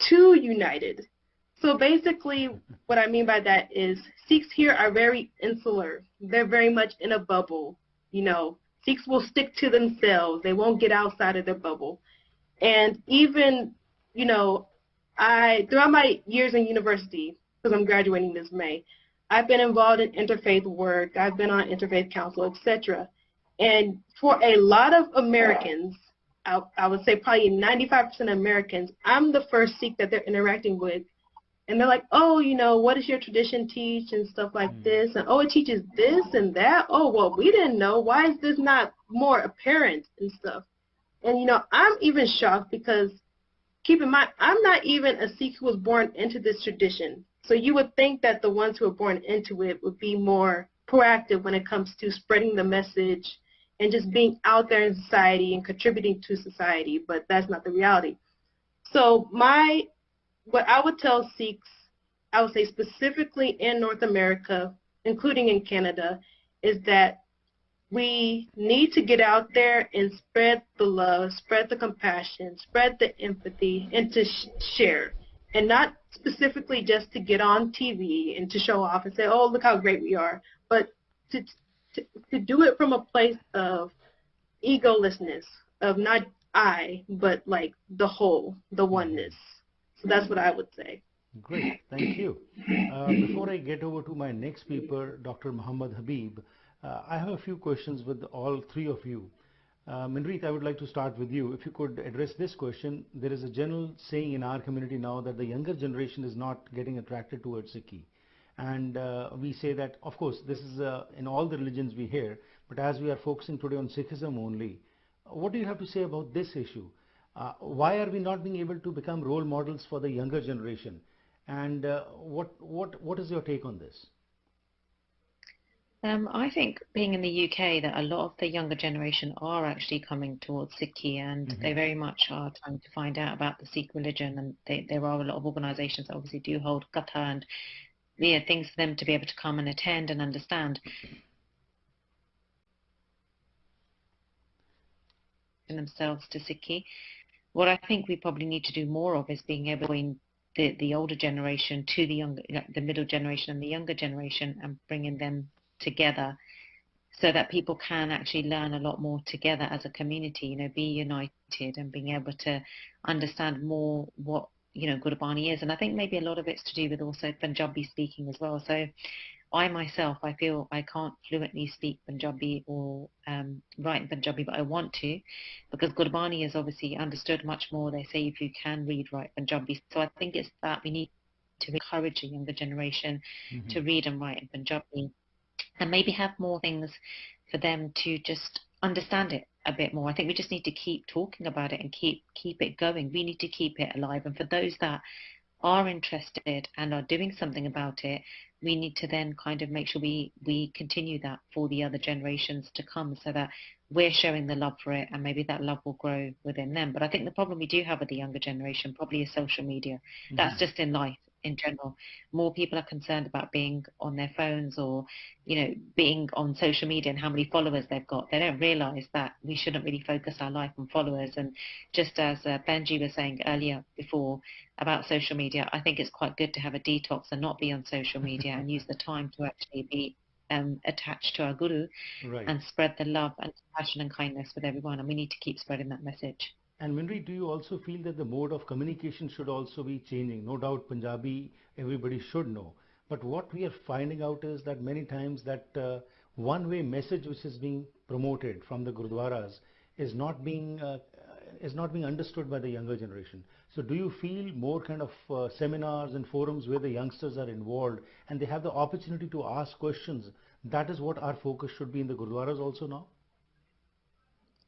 too united. So basically what I mean by that is Sikhs here are very insular. They're very much in a bubble. You know, Sikhs will stick to themselves. They won't get outside of their bubble. And even, you know, throughout my years in university, because I'm graduating this May, I've been involved in interfaith work. I've been on interfaith council, etc. And for a lot of Americans, I would say probably 95% of Americans, I'm the first Sikh that they're interacting with. And they're like, oh, you know, what does your tradition teach and stuff like this? And, oh, it teaches this and that. Oh, well, we didn't know. Why is this not more apparent and stuff? And, you know, I'm even shocked because, keep in mind, I'm not even a Sikh who was born into this tradition. So you would think that the ones who are born into it would be more proactive when it comes to spreading the message and just being out there in society and contributing to society, but that's not the reality. So what I would tell Sikhs, I would say specifically in North America, including in Canada, is that we need to get out there and spread the love, spread the compassion, spread the empathy, and to share. And not specifically just to get on TV and to show off and say, oh, look how great we are, but to do it from a place of egolessness, of not I, but like the whole, the oneness. So that's what I would say. Great, thank you. Before I get over to my next speaker, Dr. Muhammad Habib, I have a few questions with all three of you. Minreet, I would like to start with you. If you could address this question, there is a general saying in our community now that the younger generation is not getting attracted towards Sikhi. And we say that, of course, this is in all the religions we hear, but as we are focusing today on Sikhism only, what do you have to say about this issue? Why are we not being able to become role models for the younger generation? And what is your take on this? I think being in the UK that a lot of the younger generation are actually coming towards Sikhi, and they very much are trying to find out about the Sikh religion, and there are a lot of organisations that obviously do hold katha and things for them to be able to come and attend and understand themselves to Sikhi. What I think we probably need to do more of is being able to bring the older generation to the younger, the middle generation and the younger generation, and bringing them together so that people can actually learn a lot more together as a community, you know, be united and being able to understand more what Gurbani is. And I think maybe a lot of it's to do with also Punjabi speaking as well. So I myself, I feel I can't fluently speak Punjabi or write in Punjabi, but I want to, because Gurbani is obviously understood much more. They say if you can read, write Punjabi. So I think it's that we need to encourage the younger generation to read and write in Punjabi, and maybe have more things for them to just understand it a bit more. I think we just need to keep talking about it and keep it going. We need to keep it alive. And for those that are interested and are doing something about it, we need to then kind of make sure we continue that for the other generations to come, so that we're showing the love for it, and maybe that love will grow within them. But I think the problem we do have with the younger generation probably is social media. That's just in life in general. More people are concerned about being on their phones, or being on social media and how many followers they've got. They don't realize that we shouldn't really focus our life on followers. And just as Benji was saying earlier before about social media, I think it's quite good to have a detox and not be on social media and use the time to actually be attached to our Guru, and spread the love and compassion and kindness with everyone. And we need to keep spreading that message. And Minri, do you also feel that the mode of communication should also be changing? No doubt Punjabi everybody should know. But what we are finding out is that many times that one-way message which is being promoted from the Gurdwaras is not being understood by the younger generation. So do you feel more kind of seminars and forums where the youngsters are involved and they have the opportunity to ask questions? That is what our focus should be in the Gurdwaras also now?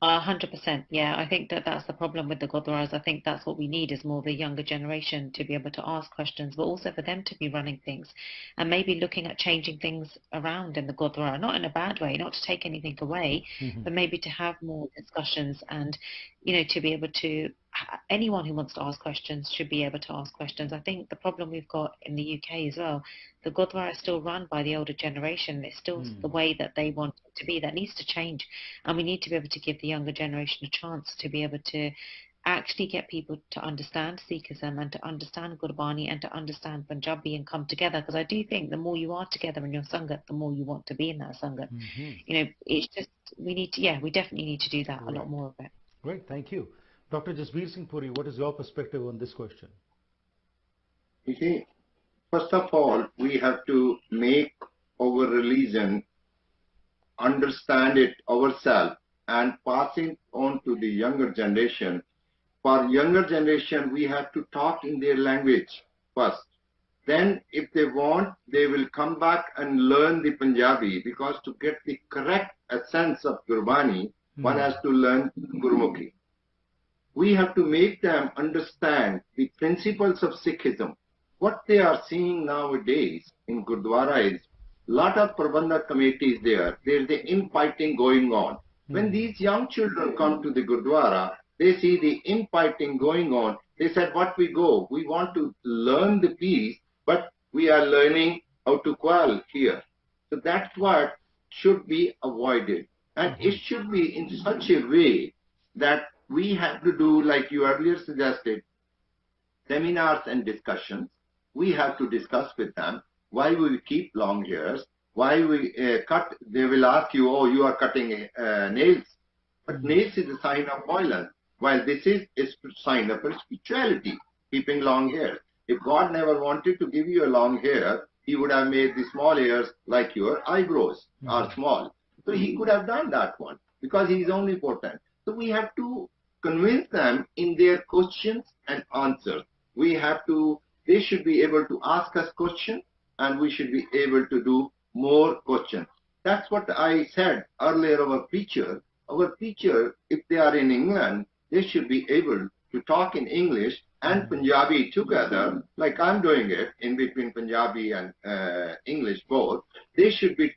100%. Yeah, I think that's the problem with the Gurdwaras. I think that's what we need, is more the younger generation to be able to ask questions, but also for them to be running things and maybe looking at changing things around in the Gurdwara, not in a bad way, not to take anything away, but maybe to have more discussions and, to be able to, anyone who wants to ask questions should be able to ask questions. I think the problem we've got in the UK as well, the Gurdwara is still run by the older generation. It's still the way that they want it to be. That needs to change. And we need to be able to give the younger generation a chance to be able to actually get people to understand Sikhism and to understand Gurbani and to understand Punjabi and come together. Because I do think the more you are together in your Sangat, the more you want to be in that Sangat. It's just, we definitely need to do that, a lot more of it. Great, thank you. Dr. Jasbir Singh Puri, what is your perspective on this question? You see, first of all, we have to make our religion, understand it ourselves, and pass it on to the younger generation. For younger generation, we have to talk in their language first. Then, if they want, they will come back and learn the Punjabi, because to get the correct essence of Gurbani, one has to learn Gurmukhi. We have to make them understand the principles of Sikhism. What they are seeing nowadays in Gurdwara is lot of Prabandhak committees there. There's the infighting going on. When these young children come to the Gurdwara, they see the infighting going on. They said, what we go? We want to learn the peace, but we are learning how to quarrel here. So that's what should be avoided. And it should be in such a way that we have to do, like you earlier suggested, seminars and discussions. We have to discuss with them why we keep long hairs, why we cut. They will ask you, oh, you are cutting nails. But nails is a sign of violence, while this is a sign of spirituality, keeping long hair. If God never wanted to give you a long hair, He would have made the small hairs like your eyebrows are small. So He could have done that one, because He is omnipotent. So we have to convince them in their questions and answers. They should be able to ask us questions, and we should be able to do more questions. That's what I said earlier. Our preacher, if they are in England, they should be able to talk in English and Punjabi together, like I'm doing it, in between Punjabi and English both. They should be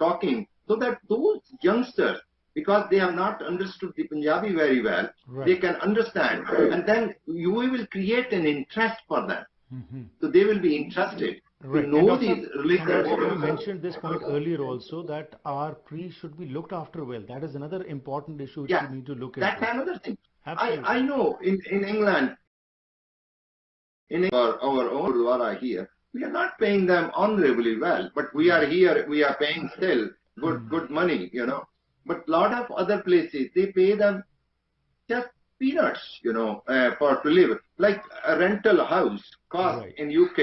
talking so that those youngsters, because they have not understood the Punjabi very well, they can understand. And then we will create an interest for them. So they will be interested to know these religions. You mentioned this point earlier also, that our priests should be looked after well. That is another important issue which we need to look at. That's another thing. I know in England, in our own Gurdwara here, we are not paying them honorably well, but we are here, we are paying still good money, But a lot of other places, they pay them just peanuts, for to live. Like a rental house cost Right. in UK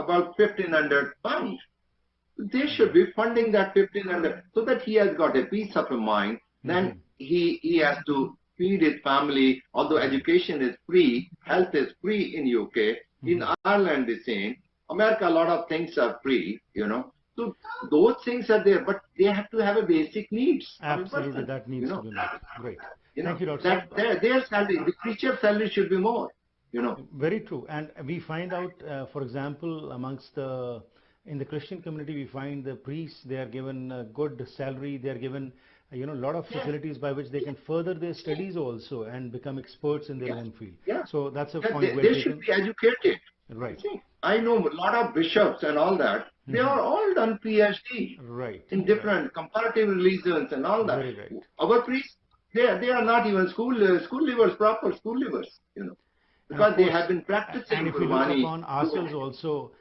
about £1,500. They should be funding that 1,500 so that he has got a peace of mind. Then he has to feed his family. Although education is free, health is free in UK. In Ireland, the same. America, a lot of things are free, So those things are there, but they have to have a basic needs of a Absolutely, person, that needs to be met. Great. Thank you, Dr. that Saab. their salary, the preacher's salary should be more, Very true. And we find out, for example, in the Christian community, we find the priests, they are given a good salary, they are given, a lot of facilities by which they can further their studies also and become experts in their own field. Yeah. So that's a Yeah, point well they taken. should be educated. Right. See, I know a lot of bishops and all that. They are all done PhD Right. in different comparative religions and all that. Very right. Our priests, they are not even school leavers, proper school leavers, because they have been practicing And if we look Gurbani. upon ourselves also,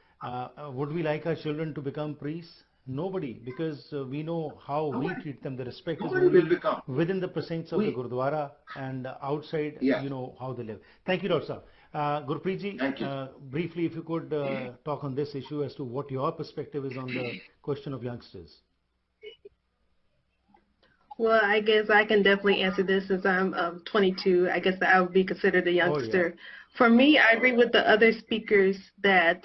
would we like our children to become priests? Nobody, because we know how we treat them. The respect is Nobody will only become. within the precincts of the Gurdwara, and outside, Yes. how they live. Thank you, Dr. Saab. Gurpreet ji, Thank you. briefly, if you could talk on this issue as to what your perspective is on the question of youngsters. Well, I guess I can definitely answer this since I'm 22. I guess I would be considered a youngster. For me, I agree with the other speakers that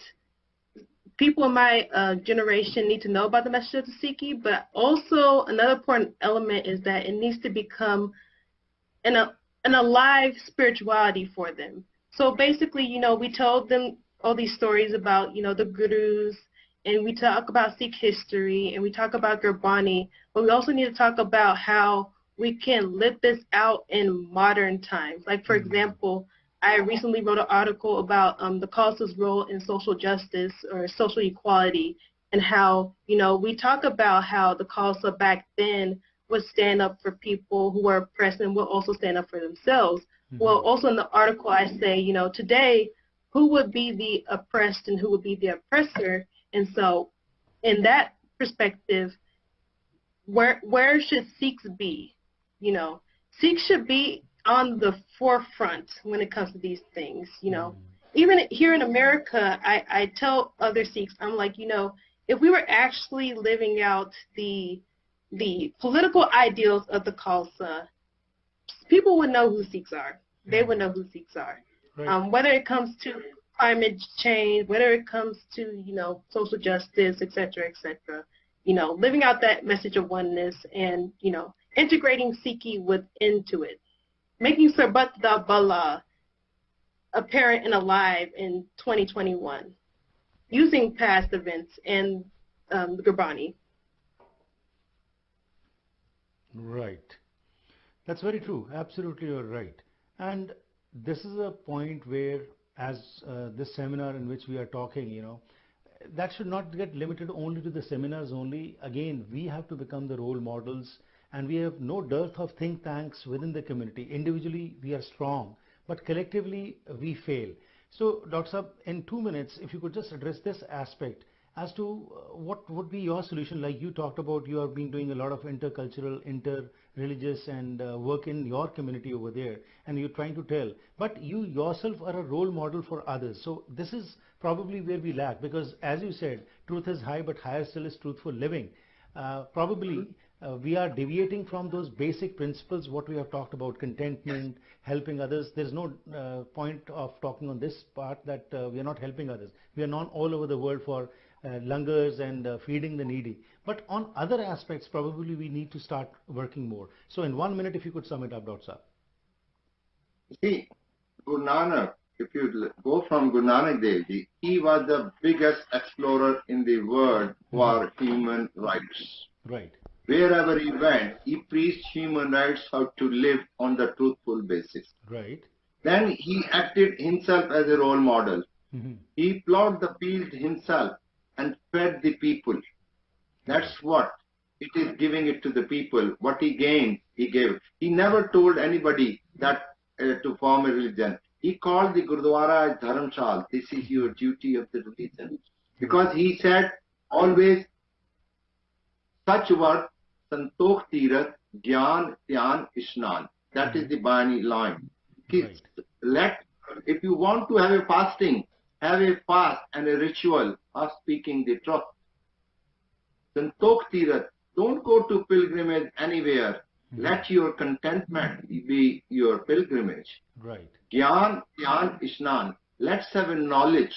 people in my generation need to know about the message of the Sikhi, but also another important element is that it needs to become an alive spirituality for them. So basically, we told them all these stories about, the gurus, and we talk about Sikh history, and we talk about Gurbani, but we also need to talk about how we can live this out in modern times. Like, for example, I recently wrote an article about the Khalsa's role in social justice or social equality, and how, we talk about how the Khalsa back then would stand up for people who were oppressed and would also stand up for themselves. Well, also in the article I say, today, who would be the oppressed and who would be the oppressor? And so in that perspective, where should Sikhs be? Sikhs should be on the forefront when it comes to these things. Even here in America, I tell other Sikhs, I'm like, if we were actually living out the political ideals of the Khalsa, people would know who Sikhs are. They would know who Sikhs are. Right. Whether it comes to climate change, whether it comes to, social justice, et cetera, living out that message of oneness and, integrating Sikhi into it. Making Sarbat da Bala apparent and alive in 2021. Using past events and the Gurbani. Right. That's very true. Absolutely, you're right. And this is a point where, as this seminar in which we are talking, that should not get limited only to the seminars only. Again, we have to become the role models, and we have no dearth of think tanks within the community. Individually, we are strong, but collectively, we fail. So, Dr. Saab, in 2 minutes, if you could just address this aspect as to what would be your solution. Like you talked about, you have been doing a lot of intercultural, inter-religious and work in your community over there, and you're trying to tell, but you yourself are a role model for others. So this is probably where we lack, because as you said, truth is high, but higher still is truthful living. Probably we are deviating from those basic principles, what we have talked about, contentment, helping others. There's no point of talking on this part that we are not helping others. We are known all over the world for langars and feeding the needy. But on other aspects, probably we need to start working more. So in 1 minute, if you could sum it up, Dr. Saab. See, Guru Nanak, if you go from Guru Nanak Dev Ji, he was the biggest explorer in the world for human rights. Right. Wherever he went, he preached human rights, how to live on the truthful basis. Right. Then he acted himself as a role model. He plowed the field himself and fed the people. That's what it is, giving it to the people. What he gained, he gave. He never told anybody that to form a religion. He called the Gurdwara as Dharamshal. This is your duty of the religion. Because he said always, such work, Santokh Tirat, Gyan, Dhyan, Ishnan. That is the Bani line. Right. If you want to have a fasting, have a fast and a ritual of speaking the truth. Santok Tirat, don't go to pilgrimage anywhere. Let your contentment be your pilgrimage. Right. Gyan, Dhyan, Ishnan. Let's have a knowledge.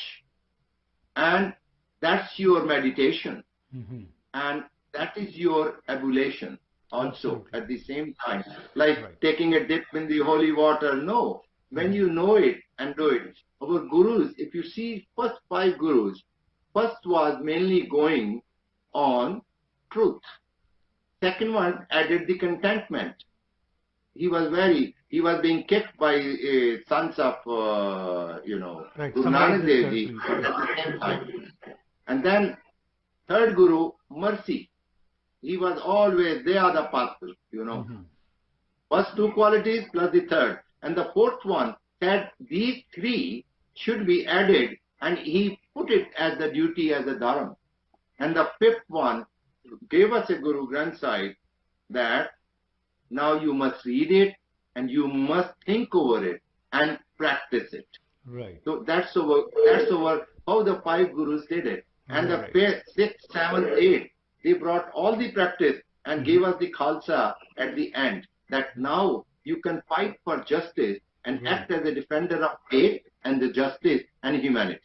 And that's your meditation. And that is your ablution also. Absolutely. At the same time. Like Right. taking a dip in the holy water. No. When you know it and do it. Our gurus, if you see first 5 gurus, first was mainly going on truth. Second one added the contentment. He was being kicked by sons of, Right. Guru Summarize Nanak this, Dev sir, Ji please. at the same time. And then third guru, mercy. He was always, they are the path, First 2 qualities plus the third. And the fourth one said these 3 should be added, and he put it as the duty, as a dharma. And the 5th one gave us a Guru Granth Sahib that now you must read it and you must think over it and practice it. Right. So that's over how the 5 gurus did it. And the 6th, 7th, 8th, they brought all the practice and gave us the Khalsa at the end, that now you can fight for justice and act as a defender of faith and the justice and humanity.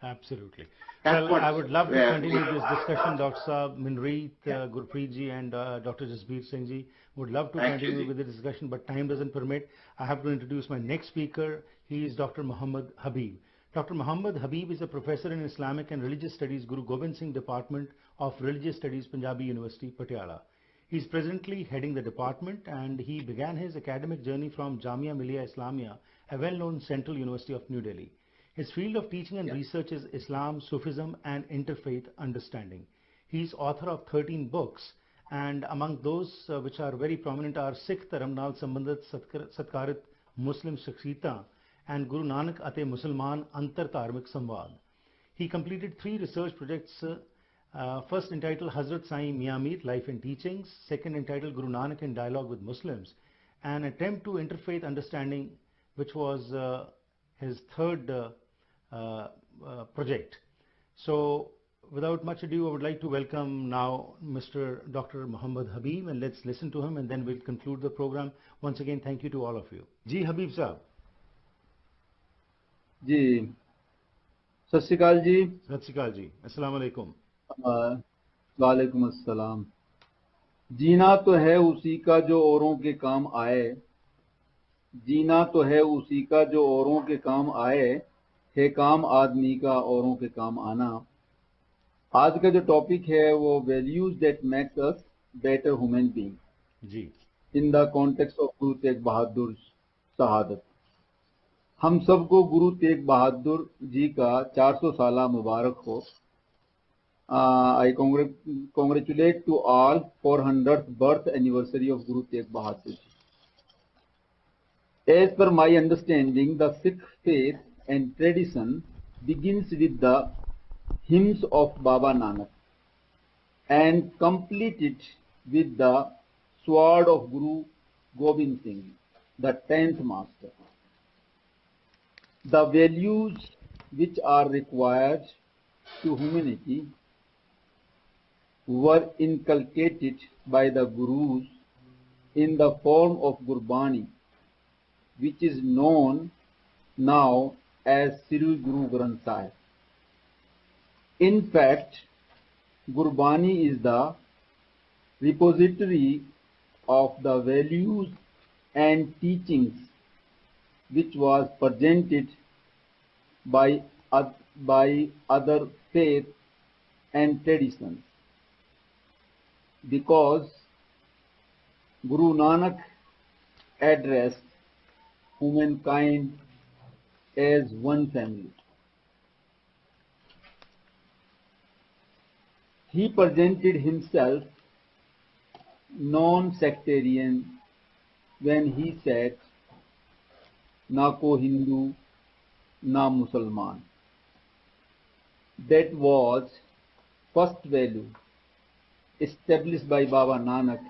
Absolutely. That's Well, what- I would love to yeah. continue this discussion, Dr. Saab, Minreet, Gurpreet ji, and Dr. Jasbir Singh ji. Would love to Thank you, continue ji. with the discussion, but time doesn't permit. I have to introduce my next speaker. He is Dr. Muhammad Habib. Dr. Muhammad Habib is a professor in Islamic and Religious Studies, Guru Gobind Singh Department of Religious Studies, Punjabi University, Patiala. He is presently heading the department, and he began his academic journey from Jamia Millia Islamia, a well-known central university of New Delhi. His field of teaching and research is Islam, Sufism, and interfaith understanding. He is author of 13 books, and among those which are very prominent are Sikh Dharam Nal Sambandhit Satkarit Muslim Shakhsiyatan and Guru Nanak Ate Musalman Antar Dharmik Samvad. He completed 3 research projects, first entitled Hazrat Sai Mian Mir, Life and Teachings, second entitled Guru Nanak in Dialogue with Muslims, an attempt to interfaith understanding, which was his third project. So without much ado, I would like to welcome now Mr. Dr. Muhammad Habib, and let's listen to him, and then we'll conclude the program. Once again, thank you to all of you. Ji Habib Saab. जी सत श्री अकाल जी Sat Sri Akal ji. Assalamu alaikum. वालेकुम अस्सलाम। जीना तो है उसी का जो औरों के काम आए, जीना तो है उसी का जो औरों के काम आए, है काम आदमी का औरों के काम आना। आज का जो टॉपिक है वो values that make us better human being ji. In the context of Guru Tegh बहादुर शहादत। हम सबको गुरु तेग बहादुर जी का 400 साला मुबारक हो। I congratulate to all 400th birth anniversary of Guru Tegh Bahadur Ji. As per my understanding, the Sikh faith and tradition begins with the hymns of Baba Nanak and completed with the sword of Guru Gobind Singh, the 10th master. The values which are required to humanity were inculcated by the Gurus in the form of Gurbani, which is known now as Sri Guru Granth Sahib. In fact, Gurbani is the repository of the values and teachings which was presented by other faiths and traditions. Because Guru Nanak addressed humankind as one family. He presented himself non-sectarian when he said, "Na ko Hindu, na Musalman." That was first value established by Baba Nanak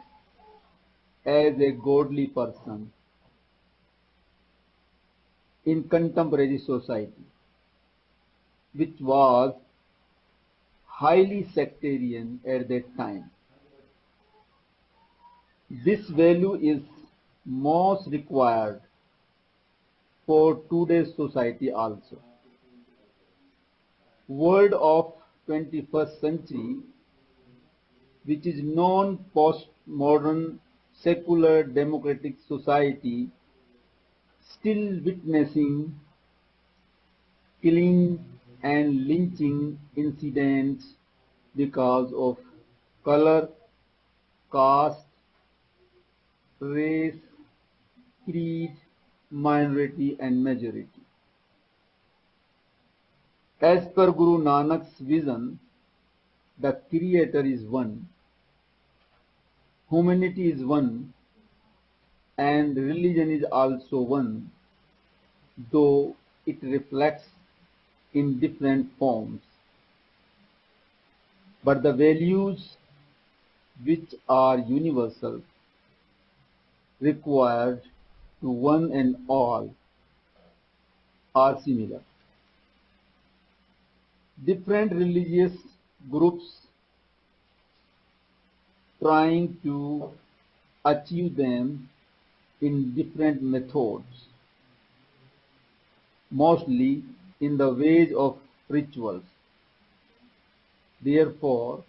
as a godly person in contemporary society, which was highly sectarian at that time. This value is most required for today's society also. World of 21st century, which is non-postmodern secular democratic society, still witnessing killing and lynching incidents because of color, caste, race, creed, minority and majority. As per Guru Nanak's vision, the Creator is one, humanity is one, and religion is also one, though it reflects in different forms. But the values which are universal, required to one and all, are similar. Different religious groups trying to achieve them in different methods, mostly in the ways of rituals. Therefore,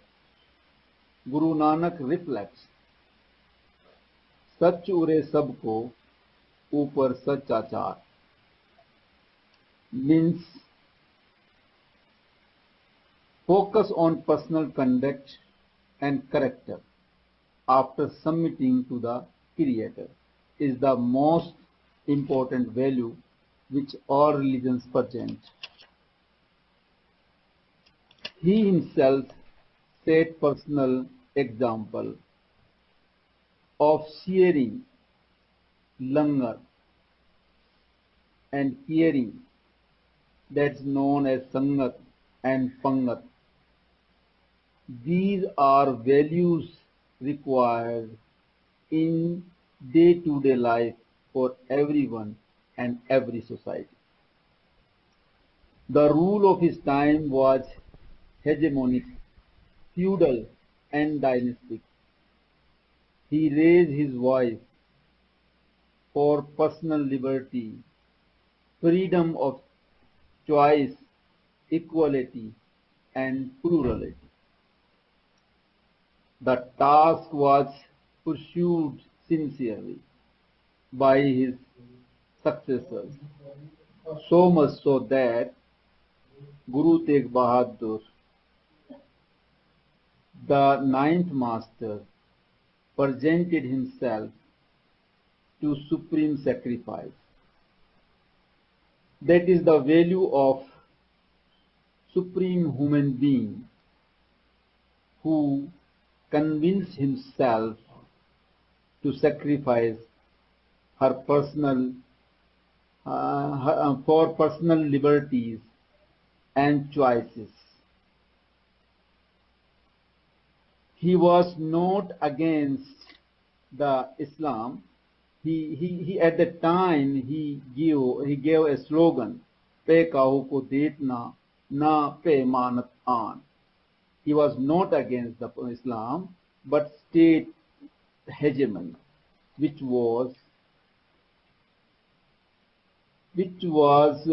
Guru Nanak reflects, सच उरे सबको ऊपर सच आचार, means focus on personal conduct and character after submitting to the Creator is the most important value which all religions present. He himself set personal example of sharing, langar, and caring, that's known as sangat and pangat. These are values required in day-to-day life for everyone and every society. The rule of his time was hegemonic, feudal, and dynastic. He raised his voice for personal liberty, freedom of choice, equality, and plurality. The task was pursued sincerely by his successors, so much so that Guru Tegh Bahadur, the ninth master, presented himself to supreme sacrifice. That is the value of supreme human being who convinced himself to sacrifice her personal for personal liberties and choices. He was not against the Islam. He at the time he gave a slogan, "Pe kahu ko detna, na pe manat an." He was not against the Islam, but state hegemony, which was which was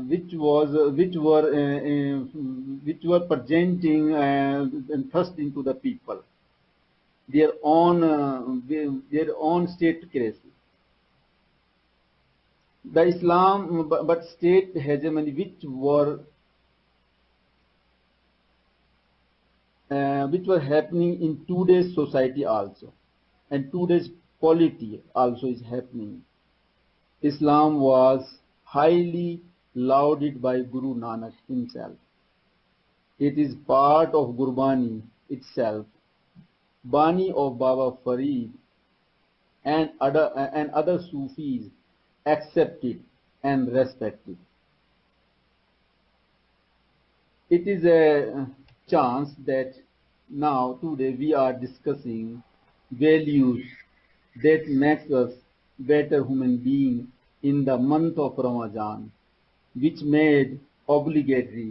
which was which were presenting and thrusting to the people their own statecracy. The Islam, but state hegemony, which were happening in today's society also, and today's polity also is happening. Islam was highly lauded by Guru Nanak himself. It is part of Gurbani itself, Bani of Baba Farid and other Sufis accepted and respected. It is a chance that now today we are discussing values that makes us better human being in the month of Ramadan, which made obligatory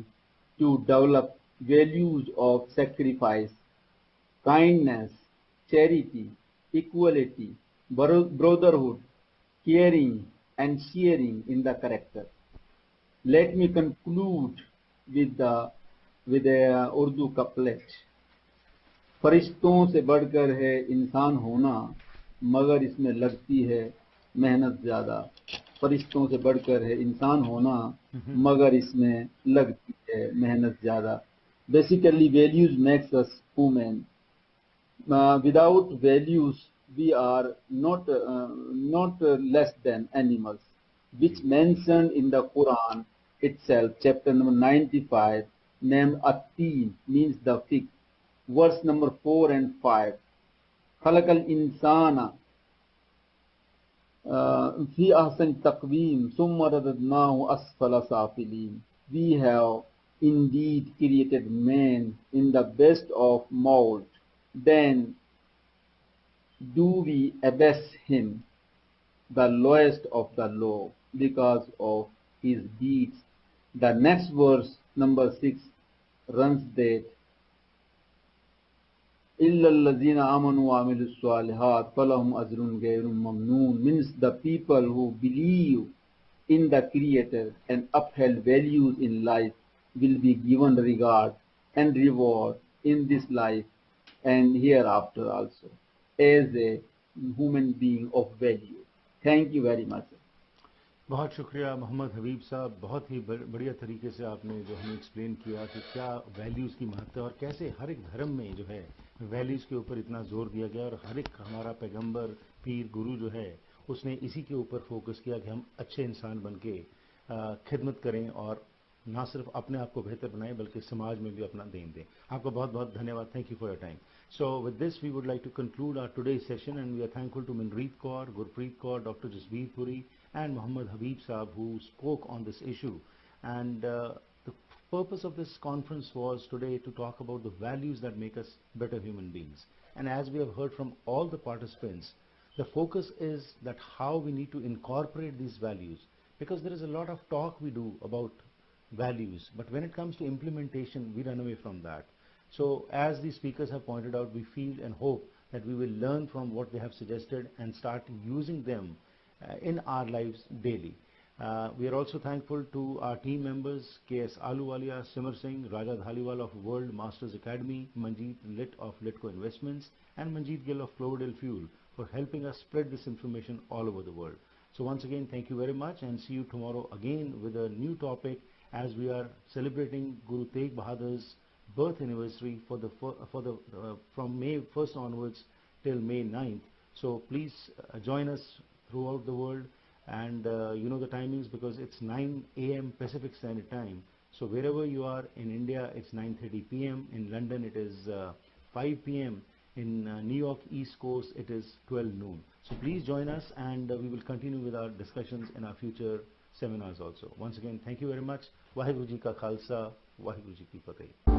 to develop values of sacrifice, kindness, charity, equality, brotherhood, caring, and sharing in the character. Let me conclude with the with a Urdu couplet. फरिश्तों से बढ़कर है इंसान होना मगर इसमें लगती है मेहनत ज्यादा फरिश्तों से बढ़कर है इंसान होना मगर इसमें लगती है मेहनत ज्यादा basically values makes us human without values we are not less than animals which mentioned in the Quran itself chapter number 95 named At-Teen means the fig verse number 4 and 5 خلق الإنسان في أحسن تقويم ثم رددناه أسفل سافلين. We have indeed created man in the best of mold, then do we abase him, the lowest of the low, because of his deeds. The next verse, number 6, runs that إِلَّا الَّذِينَ آمَنُوا وَعَمِلُوا الصَّالِحَاتِ فَلَهُمْ أَجْرٌ غَيْرُ مَمْنُونٍ means the people who believe in the Creator and upheld values in life will be given regard and reward in this life and hereafter also as a human being of value. Thank you very much. बहुत शुक्रिया मोहम्मद हबीब साहब, बहुत ही बढ़िया तरीके से आपने जो हमें एक्सप्लेन किया कि क्या वैल्यूज़ की महत्ता और कैसे हर एक धर्म में जो है वैल्यूज़ के ऊपर इतना जोर दिया गया और हर एक हमारा पैगंबर पीर गुरु जो है उसने इसी के ऊपर फोकस किया कि हम अच्छे इंसान बन के खिदमत करें और ना सिर्फ अपने आप को बेहतर बनाएं बल्कि समाज में भी अपना देन दें. आपका बहुत बहुत धन्यवाद. Thank you for your time. So with this we would like to conclude our today's session and we are thankful to Manpreet Kaur, Gurpreet Kaur, Dr. Jasbir Puri and Muhammad Habib Saab who spoke on this issue. And the purpose of this conference was today to talk about the values that make us better human beings. And as we have heard from all the participants, the focus is that how we need to incorporate these values, because there is a lot of talk we do about values, but when it comes to implementation we run away from that. So as the speakers have pointed out, we feel and hope that we will learn from what they have suggested and start using them in our lives daily. We are also thankful to our team members, K.S. Aluwalia, Simar Singh, Raja Dhaliwal of World Masters Academy, Manjeet Lit of Litco Investments, and Manjeet Gill of Cloverdale Fuel for helping us spread this information all over the world. So once again, thank you very much and see you tomorrow again with a new topic as we are celebrating Guru Tegh Bahadur's birth anniversary from May 1st onwards till May 9th. So please join us throughout the world, and you know the timings because it's 9 a.m. Pacific Standard Time. So wherever you are in India, it's 9:30 p.m. In London, it is 5 p.m. In New York East Coast, it is 12 noon. So please join us, and we will continue with our discussions in our future seminars also. Once again, thank you very much. Waheguru Ji Ka Khalsa, Waheguru Ji Ki Fateh.